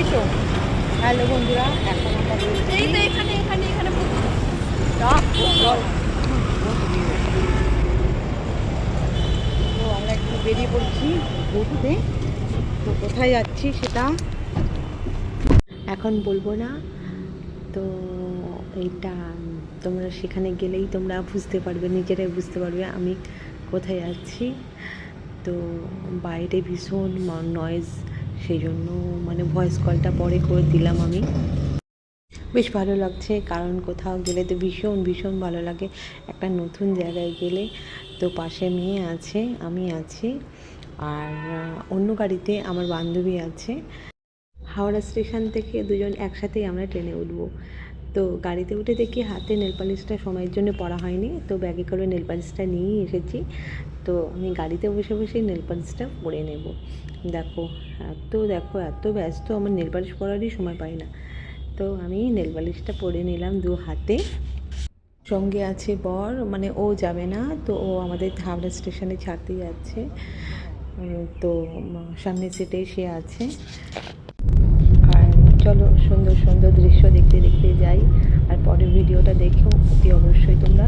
এই তো হ্যালো বন্ধুরা, এখন আমরা এই তো এখানে এখানে এখানে তো আমরা একটু বেরিয়ে পড়ছি ঘুরতে। তো কোথায় যাচ্ছি সেটা এখন বলবো না। তো এইটা তোমরা সেখানে গেলেই তোমরা বুঝতে পারবে, নিজেরাই বুঝতে পারবে আমি কোথায় যাচ্ছি। তো বাইরে ভীষণ নয়েজ, সেই জন্য মানে ভয়েস কলটা পরে করে দিলাম আমি। বেশ ভালো লাগছে, কারণ কোথাও গেলে তো ভীষণ ভীষণ ভালো লাগে একটা নতুন জায়গায় গেলে। তো পাশে মেয়ে আছে, আমি আছি, আর অন্য গাড়িতে আমার বান্ধবী আছে। হাওড়া স্টেশন থেকে দুজন একসাথেই আমরা ট্রেনে উঠবো। তো গাড়িতে উঠে দেখি হাতে নেল পালিশটা সময়ের জন্য পরা হয়নি, তো ব্যাগে করে নেল পালিশটা নিয়েই এসেছি। তো আমি গাড়িতে বসে বসেই নেল পালিশটা পরে নেব। দেখো এত ব্যস্ত, আমার নেল পালিশ পরারই সময় পাই না। তো আমি নেল পালিশটা পরে নিলাম দু হাতে। সঙ্গে আছে বর, মানে ও যাবে না, তো ও আমাদের হাওড়া স্টেশনে ছাড়তে যাচ্ছে। তো সামনের সিটে সে আছে। আর চলো সুন্দর সুন্দর দৃশ্য দেখতে দেখতে যাই। আর পরের ভিডিওটা দেখেও অতি অবশ্যই তোমরা